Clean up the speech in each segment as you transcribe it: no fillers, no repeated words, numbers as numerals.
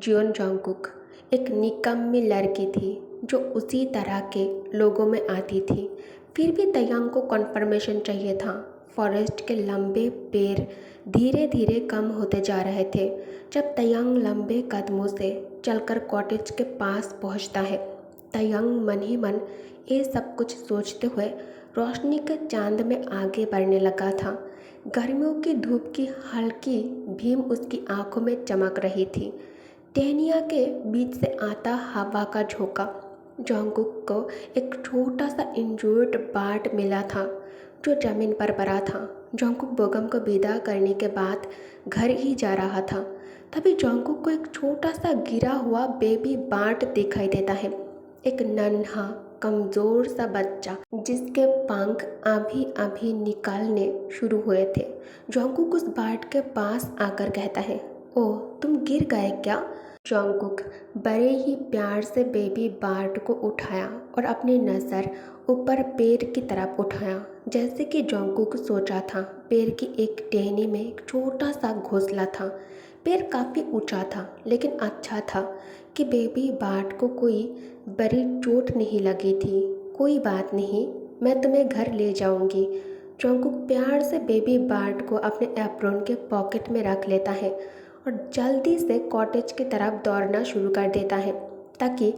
Xeon Jungkook एक निकम्मी लड़की थी जो उसी तरह के लोगों में आती थी। फिर भी तयांग को कन्फर्मेशन चाहिए था। फॉरेस्ट के लंबे पेड़ धीरे धीरे कम होते जा रहे थे। जब तयांग लंबे कदमों से चलकर कॉटेज के पास पहुंचता है, तयांग मन ही मन ये सब कुछ सोचते हुए रोशनी के चांद में आगे बढ़ने लगा था। गर्मियों की धूप की हल्की भीम उसकी आंखों में चमक रही थी। टहनियों के बीच से आता हवा का झोंका। जोंगकुक को एक छोटा सा इंजर्ड बार्ड मिला था जो जमीन पर पड़ा था। जोंगकुक बोगम को विदा करने के बाद घर ही जा रहा था। तभी जोंगकुक को एक छोटा सा गिरा हुआ बेबी बार्ड दिखाई देता है। एक नन्हा कमजोर सा बच्चा जिसके पंख अभी अभी निकालने शुरू हुए थे। जोंगकुक उस बार्ड के पास आकर कहता है, ओह तुम गिर गए क्या? जोंगकुक बड़े ही प्यार से बेबी बार्ड को उठाया और अपनी नज़र ऊपर पेड़ की तरफ उठाया। जैसे कि जोंगकुक सोचा था, पेड़ की एक टहनी में एक छोटा सा घोंसला था। पेड़ काफ़ी ऊंचा था, लेकिन अच्छा था कि बेबी बार्ड को कोई बड़ी चोट नहीं लगी थी। कोई बात नहीं, मैं तुम्हें घर ले जाऊंगी। जोंगकुक प्यार से बेबी बार्ड को अपने एप्रोन के पॉकेट में रख लेता है और जल्दी से कॉटेज की तरफ दौड़ना शुरू कर देता है ताकि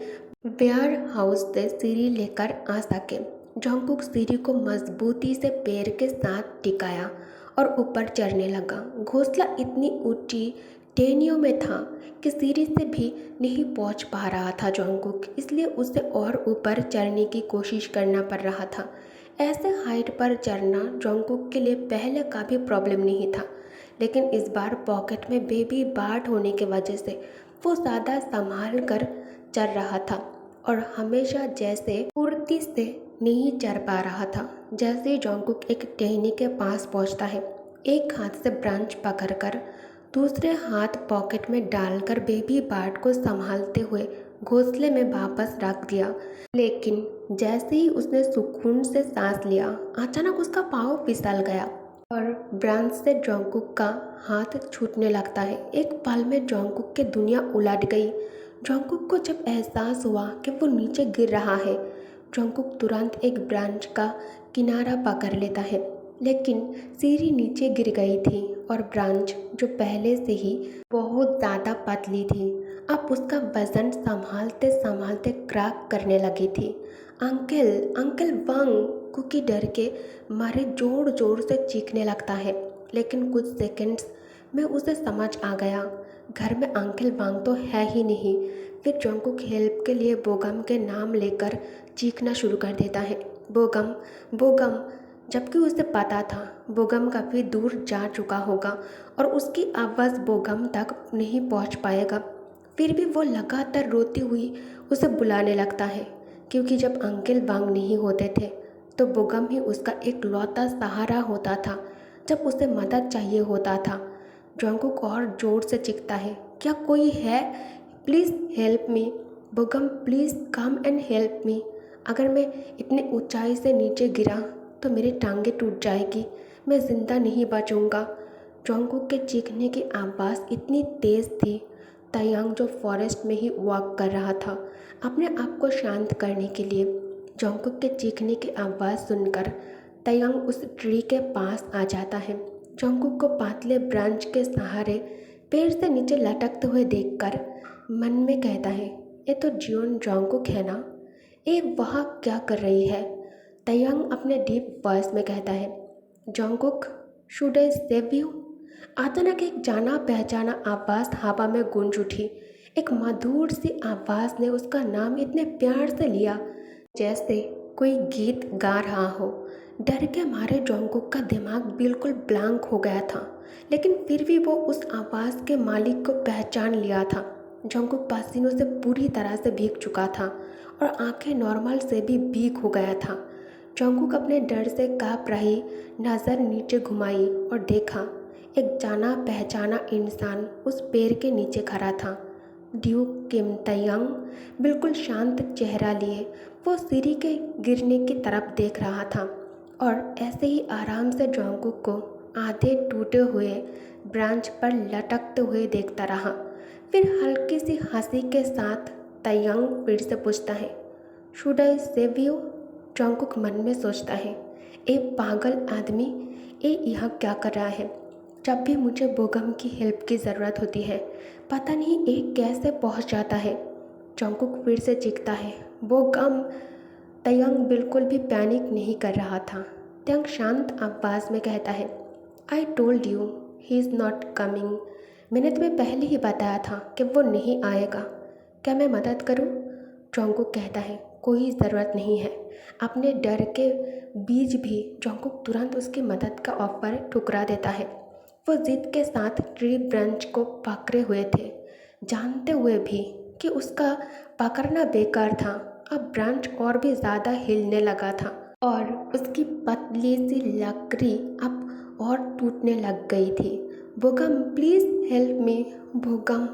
वेयर हाउस से सीढ़ी लेकर आ सके। जोंगकुक सीढ़ी को मजबूती से पैर के साथ टिकाया और ऊपर चढ़ने लगा। घोंसला इतनी ऊंची टहनियों में था कि सीढ़ी से भी नहीं पहुंच पा रहा था जोंगकुक, इसलिए उसे और ऊपर चढ़ने की कोशिश करना पड़ रहा था। ऐसे हाइट पर चढ़ना जोंगकुक के लिए पहले का भी प्रॉब्लम नहीं था, लेकिन इस बार पॉकेट में बेबी बार्ड होने की वजह से वो ज़्यादा संभाल कर चढ़ रहा था और हमेशा जैसे फुर्ती से नहीं चढ़ पा रहा था। जैसे ही जोंगकुक एक टहनी के पास पहुंचता है, एक हाथ से ब्रांच पकड़कर दूसरे हाथ पॉकेट में डालकर बेबी बार्ड को संभालते हुए घोंसले में वापस रख दिया। लेकिन जैसे ही उसने सुकून से सांस लिया, अचानक उसका पाँव फिसल गया और ब्रांच से जोंगकुक का हाथ छूटने लगता है। एक पल में जोंगकुक की दुनिया उलट गई। जोंगकुक को जब एहसास हुआ कि वो नीचे गिर रहा है, जोंगकुक तुरंत एक ब्रांच का किनारा पकड़ लेता है, लेकिन सीढ़ी नीचे गिर गई थी और ब्रांच जो पहले से ही बहुत ज़्यादा पतली थी, अब उसका वजन संभालते संभालते क्रैक करने लगी थी। अंकल अंकल वांग! कुकी डर के मारे जोर जोर से चीखने लगता है, लेकिन कुछ सेकंड्स में उसे समझ आ गया, घर में अंकल वांग तो है ही नहीं। फिर जोंगकुक हेल्प के लिए बोगम के नाम लेकर चीखना शुरू कर देता है, बोगम बोगम, जबकि उसे पता था बोगम काफ़ी दूर जा चुका होगा और उसकी आवाज़ बोगम तक नहीं पहुंच पाएगा। फिर भी वो लगातार रोती हुई उसे बुलाने लगता है, क्योंकि जब अंकल वांग नहीं होते थे तो बोगम ही उसका एक लौता सहारा होता था जब उसे मदद चाहिए होता था। जोंगकुक और जोर से चीखता है, क्या कोई है? प्लीज़ हेल्प मी बोगम, please come and help me. अगर मैं इतनी ऊंचाई से नीचे गिरा तो मेरी टांगें टूट जाएगी, मैं ज़िंदा नहीं बचूंगा। जोंगकुक के चीखने की आवाज़ इतनी तेज़ थी, तयांग जो फॉरेस्ट में ही वॉक कर रहा था अपने आप को शांत करने के लिए, जोंगकुक के चीखने की आवाज़ सुनकर तयांग उस ट्री के पास आ जाता है। जोंगकुक को पातले ब्रांच के सहारे पेड़ से नीचे लटकते हुए देखकर मन में कहता है, ये तो जियोन जोंगकुक है ना? ये वहाँ क्या कर रही है? तयांग अपने डीप वॉइस में कहता है, Jungkook, should I save you? अचानक एक जाना पहचाना आवाज़ हवा में गूंज उठी। एक मधुर सी आवाज़ ने उसका नाम इतने प्यार से लिया जैसे कोई गीत गा रहा हो। डर के मारे जोंगकुक का दिमाग बिल्कुल ब्लैंक हो गया था, लेकिन फिर भी वो उस आवाज़ के मालिक को पहचान लिया था। जोंगकुक पसीनों से पूरी तरह से भीग चुका था और आंखें नॉर्मल से भी भीग हो गया था। जोंगकुक अपने डर से काँप रही नज़र नीचे घुमाई और देखा, एक जाना पहचाना इंसान उस पेड़ के नीचे खड़ा था। ड्यूक किम तयांग बिल्कुल शांत चेहरा लिए वो सीढ़ी के गिरने की तरफ देख रहा था और ऐसे ही आराम से जोंगकुक को आधे टूटे हुए ब्रांच पर लटकते हुए देखता रहा। फिर हल्की सी हंसी के साथ तयंग फिर से पूछता है, शुड आई सेव यू? जॉन्गकुक मन में सोचता है, ए पागल आदमी, ये यहाँ क्या कर रहा है? जब भी मुझे बोगम की हेल्प की ज़रूरत होती है, पता नहीं ये कैसे पहुँच जाता है। जॉन्गकुक फिर से चीखता है, बोगम। तयंग बिल्कुल भी पैनिक नहीं कर रहा था। तयंग शांत आवाज़ में कहता है, I told you he is not coming. मैंने तुम्हें पहले ही बताया था कि वो नहीं आएगा। क्या मैं मदद करूं? जॉन्गकुक कहता है, कोई ज़रूरत नहीं है। अपने डर के बीच भी जॉन्गकुक तुरंत उसकी मदद का ऑफर ठुकरा देता है। वो जिद के साथ ट्री ब्रांच को पकड़े हुए थे, जानते हुए भी कि उसका पकड़ना बेकार था। अब ब्रांच और भी ज़्यादा हिलने लगा था और उसकी पतली सी लकड़ी अब और टूटने लग गई थी। बोगम प्लीज़ हेल्प मी। बोगम।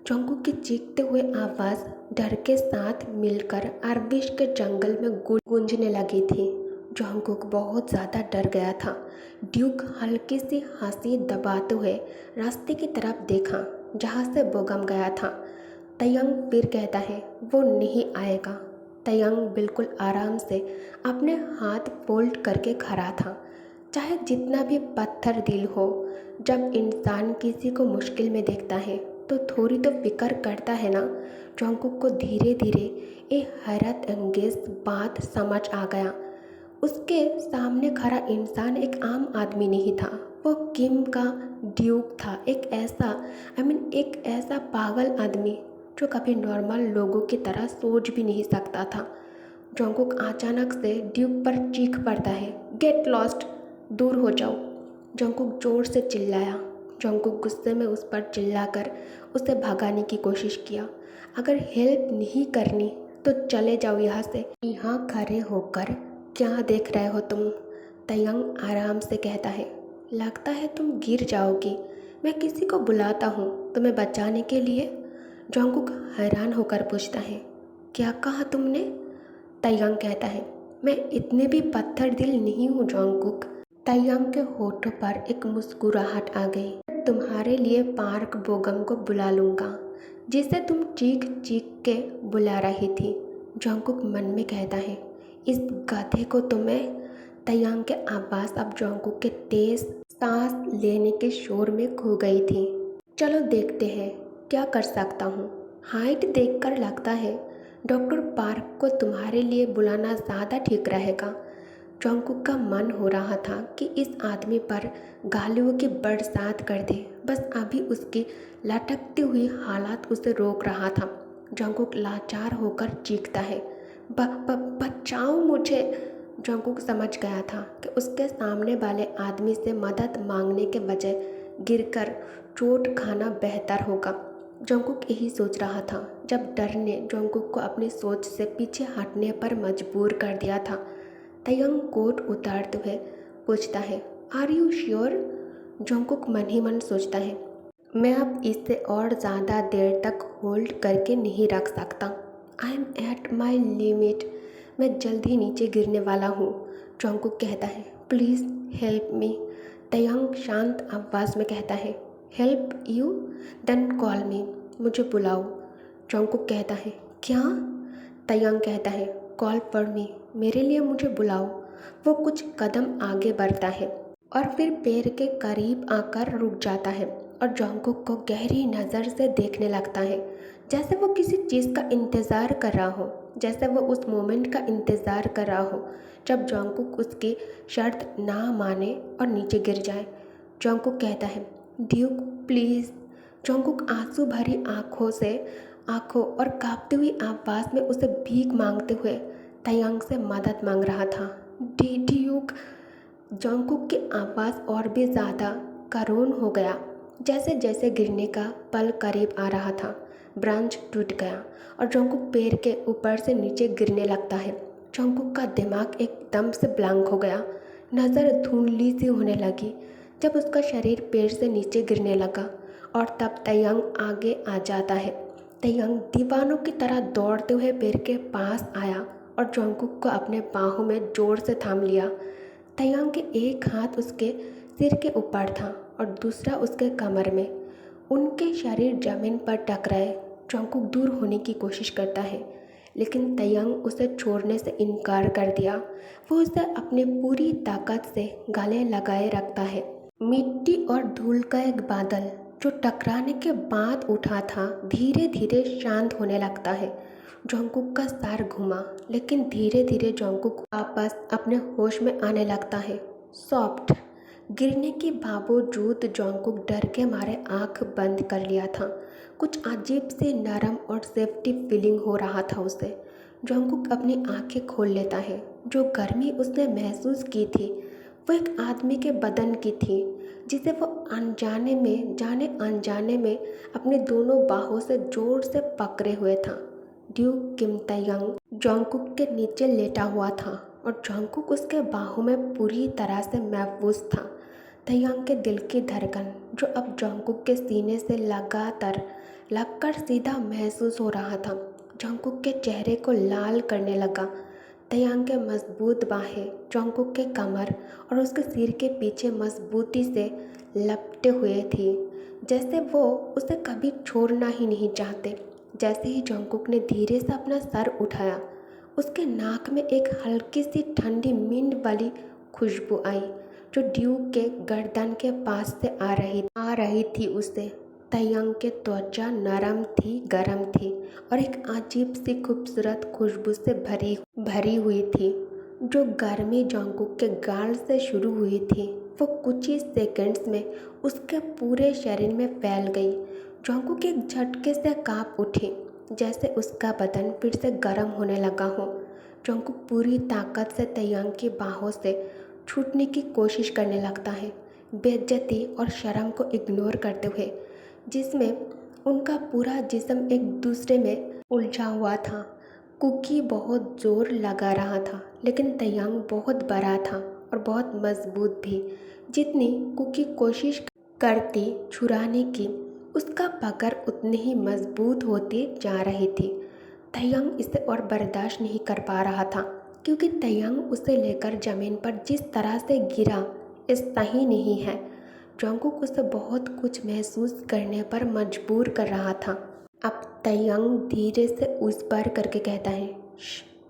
जॉन्गकुक की चीखते हुए आवाज़ डर के साथ मिलकर आर्बिश के जंगल में गूंजने लगी थी। जॉन्गकुक बहुत ज़्यादा डर गया था। ड्यूक हल्की सी हंसी दबाते हुए रास्ते की तरफ देखा जहाँ से बोगम गया था। तयंग फिर कहता है, वो नहीं आएगा। तयंग बिल्कुल आराम से अपने हाथ फोल्ड करके खड़ा था। चाहे जितना भी पत्थर दिल हो, जब इंसान किसी को मुश्किल में देखता है तो थोड़ी तो फिक्र करता है ना। जॉन्गकुक को धीरे धीरे ये हैरत अंगेज बात समझ आ गया। उसके सामने खड़ा इंसान एक आम आदमी नहीं था, वो किम का ड्यूक था। एक ऐसा पागल आदमी जो कभी नॉर्मल लोगों की तरह सोच भी नहीं सकता था। जॉन्गकुक अचानक से ड्यूक पर चीख पड़ता है, गेट लॉस्ट, दूर हो जाओ। जॉन्गकुक जोर से चिल्लाया। जॉन्गकुक गुस्से में उस पर चिल्लाकर उसे भगाने की कोशिश किया। अगर हेल्प नहीं करनी तो चले जाओ यहाँ से। यहाँ खड़े होकर क्या देख रहे हो तुम? तयंग आराम से कहता है, लगता है तुम गिर जाओगी। मैं किसी को बुलाता हूँ तुम्हें बचाने के लिए। जॉन्गकुक हैरान होकर पूछता है, क्या कहा तुमने? तयंग कहता है, मैं इतने भी पत्थर दिल नहीं हूँ जॉन्गकुक। तयंग के होठों पर एक मुस्कुराहट आ गई। तुम्हारे लिए पार्क बोगम को बुला लूँगा, जिसे तुम चीख चीख के बुला रही थी। जॉन्गकुक मन में कहता है, इस गधे को तो मैं। तयंग के आवाज़ अब जॉन्गकुक के तेज सांस लेने के शोर में खो गई थी। चलो देखते हैं क्या कर सकता हूँ। हाइट देखकर लगता है डॉक्टर पार्क को तुम्हारे लिए बुलाना ज़्यादा ठीक रहेगा। जॉन्गकुक का मन हो रहा था कि इस आदमी पर गालियों की बरसात कर दे, बस अभी उसकी लटकती हुई हालत उसे रोक रहा था। जॉन्गकुक लाचार होकर चीखता है, बचाओ मुझे। जॉन्गकुक समझ गया था कि उसके सामने वाले आदमी से मदद मांगने के बजाय गिरकर चोट खाना बेहतर होगा। जॉन्गकुक यही सोच रहा था जब डर ने जॉन्गकुक को अपनी सोच से पीछे हटने पर मजबूर कर दिया था। तयंग कोट उतारते हुए पूछता है, आर यू श्योर? जॉन्गकुक मन ही मन सोचता है, मैं अब इसे और ज़्यादा देर तक होल्ड करके नहीं रख सकता। I am at my limit. मैं जल्द ही नीचे गिरने वाला हूँ। जॉन्गकुक कहता है, प्लीज़ हेल्प मी। तयंग शांत आवाज़ में कहता है, help you? Then call me. मुझे बुलाओ। जॉन्गकुक कहता है, क्या? तयंग कहता है, कॉल फॉर मी। मेरे लिए मुझे बुलाओ। वो कुछ कदम आगे बढ़ता है और फिर पैर के करीब आकर रुक जाता है और जॉन्गकुक को गहरी नज़र से देखने लगता है, जैसे वो किसी चीज़ का इंतज़ार कर रहा हो, जैसे वो उस मोमेंट का इंतज़ार कर रहा हो जब जॉन्गकुक उसकी शर्त ना माने और नीचे गिर जाए। जॉन्गकुक कहता है, ड्यूक प्लीज़। जॉन्गकुक आंसू भरी आंखों और कांपती हुई आवाज़ में उसे भीख मांगते हुए तयंग से मदद मांग रहा था। ड्यूक। जॉन्गकुक की आवाज़ और भी ज़्यादा करुण हो गया। जैसे जैसे गिरने का पल करीब आ रहा था, ब्रांच टूट गया और जॉन्गकुक पैर के ऊपर से नीचे गिरने लगता है। जॉन्गकुक का दिमाग एकदम से ब्लैंक हो गया। नज़र धुंधली सी होने लगी जब उसका शरीर पैर से नीचे गिरने लगा और तब तयंग आगे आ जाता है। तयंग दीवानों की तरह दौड़ते हुए पैर के पास आया और जॉन्गकुक को अपने बाहों में जोर से थाम लिया। तयंग के एक हाथ उसके सिर के ऊपर था और दूसरा उसके कमर में। उनके शरीर जमीन पर टकराए। जॉन्गकुक दूर होने की कोशिश करता है, लेकिन तयंग उसे छोड़ने से इनकार कर दिया। वो उसे अपनी पूरी ताकत से गले लगाए रखता है। मिट्टी और धूल का एक बादल जो टकराने के बाद उठा था, धीरे धीरे शांत होने लगता है। जॉन्गकुक का सर घुमा, लेकिन धीरे धीरे जॉन्गकुक वापस अपने होश में आने लगता है। सॉफ्ट गिरने के बावजूद जॉन्गकुक डर के मारे आंख बंद कर लिया था। कुछ अजीब सी नरम और सेफ्टी फीलिंग हो रहा था उसे। जॉन्गकुक अपनी आंखें खोल लेता है। जो गर्मी उसने महसूस की थी वो एक आदमी के बदन की थी, जिसे वो जाने अनजाने में अपनी दोनों बाहों से जोर से पकड़े हुए था। ड्यूक किम तयंग जॉन्गकुक के नीचे लेटा हुआ था और जॉन्गकुक उसके बाहों में पूरी तरह से महफूज था। तयंग के दिल की धड़कन, जो अब जॉन्गकुक के सीने से लगातार लगकर सीधा महसूस हो रहा था, जॉन्गकुक के चेहरे को लाल करने लगा। तयंग के मजबूत बाहें जॉन्गकुक के कमर और उसके सिर के पीछे मजबूती से लपटे हुए थी, जैसे वो उसे कभी छोड़ना ही नहीं चाहते। जैसे ही जॉन्गकुक ने धीरे से अपना सर उठाया, उसके नाक में एक हल्की सी ठंडी मिंट वाली खुशबू आई, जो ड्यूक के गर्दन के पास से आ रही थी उसे। तयंग के त्वचा नरम थी, गर्म थी और एक अजीब सी खूबसूरत खुशबू से भरी हुई थी। जो गर्मी जॉन्गकुक के गाल से शुरू हुई थी, वो कुछ ही सेकंड्स में उसके पूरे शरीर में फैल गई। जॉन्गकुक एक झटके से कांप उठी, जैसे उसका बदन फिर से गर्म होने लगा हो। जॉन्गकुक पूरी ताकत से तयंग की बाहों से छूटने की कोशिश करने लगता है, बेइज्जती और शर्म को इग्नोर करते हुए, जिसमें उनका पूरा जिस्म एक दूसरे में उलझा हुआ था। कुकी बहुत जोर लगा रहा था, लेकिन तयंग बहुत बड़ा था और बहुत मजबूत भी। जितनी कुकी कोशिश करती छुड़ाने की, उसका पकड़ उतनी ही मजबूत होती जा रही थी। तयंग इसे और बर्दाश्त नहीं कर पा रहा था, क्योंकि तयंग उसे लेकर जमीन पर जिस तरह से गिरा, ये सही नहीं है। जॉन्गकुक उसे बहुत कुछ महसूस करने पर मजबूर कर रहा था। अब तयंग धीरे से उस पार करके कहता है,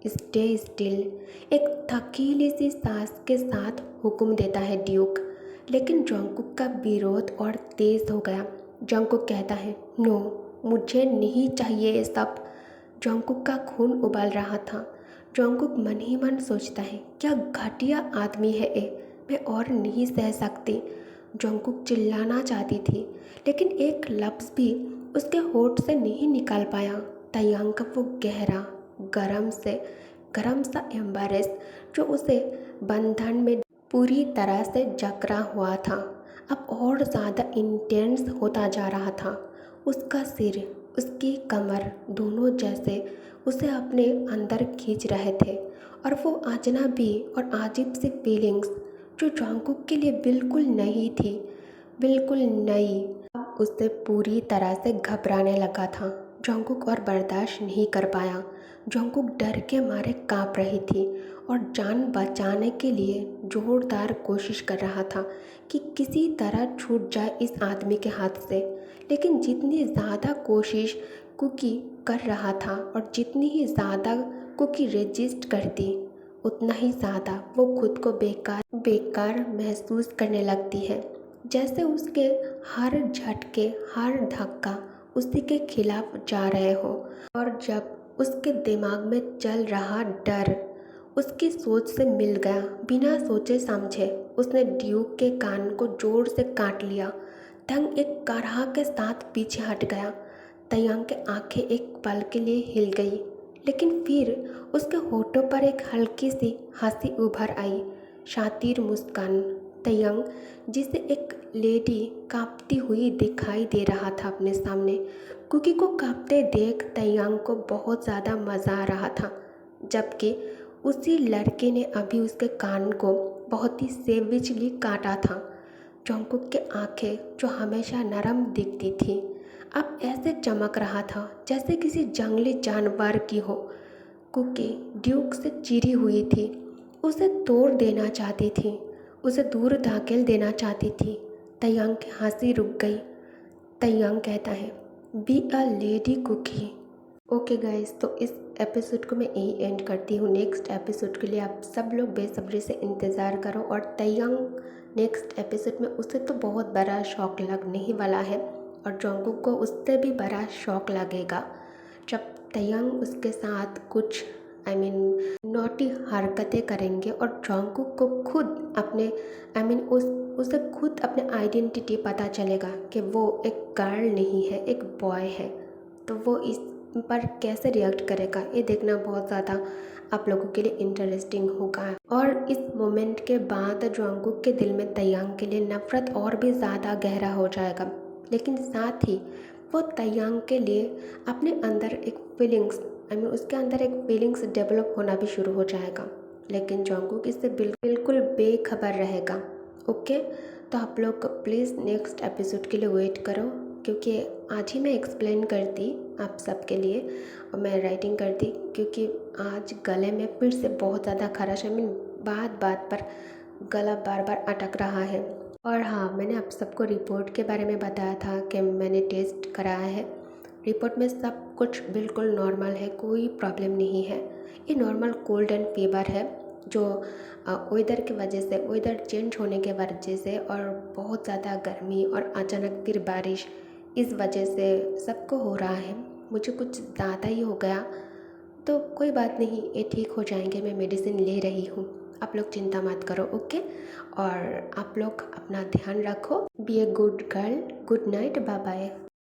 स्टे स्टिल। एक थकीली सी सांस के साथ हुक्म देता है ड्यूक, लेकिन जॉन्गकुक का विरोध और तेज हो गया। जॉन्गकुक कहता है, नो, मुझे नहीं चाहिए ये सब। जॉन्गकुक का खून उबल रहा था। जॉन्गकुक मन ही मन सोचता है, क्या घटिया आदमी है ये, मैं और नहीं सह सकती। जॉन्गकुक चिल्लाना चाहती थी, लेकिन एक लफ्ज़ भी उसके होठ से नहीं निकल पाया। तयंग का वो गहरा गरम सा एम्बरेस, जो उसे बंधन में पूरी तरह से जकड़ा हुआ था, अब और ज़्यादा इंटेंस होता जा रहा था। उसका सिर, उसकी कमर, दोनों जैसे उसे अपने अंदर खींच रहे थे, और वो अजनबी और अजीब सी फीलिंग्स, जो जॉन्गकुक के लिए बिल्कुल नई थी, बिल्कुल नई, अब उसे पूरी तरह से घबराने लगा था। जॉन्गकुक और बर्दाश्त नहीं कर पाया। जॉन्गकुक डर के मारे काँप रही थी और जान बचाने के लिए जोरदार कोशिश कर रहा था कि किसी तरह छूट जाए इस आदमी के हाथ से। लेकिन जितनी ज़्यादा कोशिश कुकी कर रहा था और जितनी ही ज़्यादा कुकी रेजिस्ट करती, उतना ही ज़्यादा वो खुद को बेकार महसूस करने लगती है, जैसे उसके हर झटके, हर धक्का उसी के खिलाफ जा रहे हो। और जब उसके दिमाग में चल रहा डर उसकी सोच से मिल गया, बिना सोचे समझे उसने ड्यूक के कान को जोर से काट लिया। तंग एक कराह के साथ पीछे हट गया। तयंग की आंखें एक पल के लिए हिल गई, लेकिन फिर उसके होठों पर एक हल्की सी हंसी उभर आई, शातिर मुस्कान। तयंग, जिसे एक लेडी कांपती हुई दिखाई दे रहा था अपने सामने, कुकी को कांपते देख तयंग को बहुत ज़्यादा मज़ा आ रहा था, जबकि उसी लड़के ने अभी उसके कान को बहुत ही सेविजली काटा था। जॉन्गकुक की आंखें, जो हमेशा नरम दिखती थी, अब ऐसे चमक रहा था जैसे किसी जंगली जानवर की हो। कुकी ड्यूक से चिरी हुई थी, उसे तोड़ देना चाहती थी, उसे दूर धकेल देना चाहती थी। तयंग की हंसी रुक गई। तैयांग कहता है, be a lady cookie. Okay guys, तो इस एपिसोड को मैं यही एंड करती हूँ। नेक्स्ट एपिसोड के लिए आप सब लोग बेसब्री से इंतज़ार करो। और तैयांग नेक्स्ट एपिसोड में उसे तो बहुत बड़ा शौक लगने ही वाला है, और जंगकुक को उससे भी बड़ा शौक लगेगा जब तैयांग उसके साथ कुछ नॉटी हरकतें करेंगे और जंगकुक को खुद अपने उसे खुद अपने आइडेंटिटी पता चलेगा कि वो एक गर्ल नहीं है, एक बॉय है। तो वो इस पर कैसे रिएक्ट करेगा, ये देखना बहुत ज़्यादा आप लोगों के लिए इंटरेस्टिंग होगा। और इस मोमेंट के बाद जंगकुक के दिल में तैयांग के लिए नफ़रत और भी ज़्यादा गहरा हो जाएगा, लेकिन साथ ही वो तैयांग के लिए अपने अंदर एक फीलिंग्स उसके अंदर एक फीलिंग्स डेवलप होना भी शुरू हो जाएगा। लेकिन जंगकुक इससे बिल्कुल बेखबर रहेगा। ओके, तो आप लोग प्लीज़ नेक्स्ट एपिसोड के लिए वेट करो, क्योंकि आज ही मैं एक्सप्लेन करती आप सबके लिए और मैं राइटिंग करती, क्योंकि आज गले में फिर से बहुत ज़्यादा खराश बात बात पर गला बार बार अटक रहा है। और हाँ, मैंने आप सबको रिपोर्ट के बारे में बताया था कि मैंने टेस्ट कराया है। रिपोर्ट में सब कुछ बिल्कुल नॉर्मल है, कोई प्रॉब्लम नहीं है। ये नॉर्मल कोल्ड एंड फीवर है जो वेदर की वजह से, वेदर चेंज होने के वजह से और बहुत ज़्यादा गर्मी और अचानक फिर बारिश, इस वजह से सबको हो रहा है। मुझे कुछ ज़्यादा ही हो गया, तो कोई बात नहीं, ये ठीक हो जाएंगे। मैं मेडिसिन ले रही हूँ, आप लोग चिंता मत करो। ओके, और आप लोग अपना ध्यान रखो। Be a good girl. Good night, bye bye.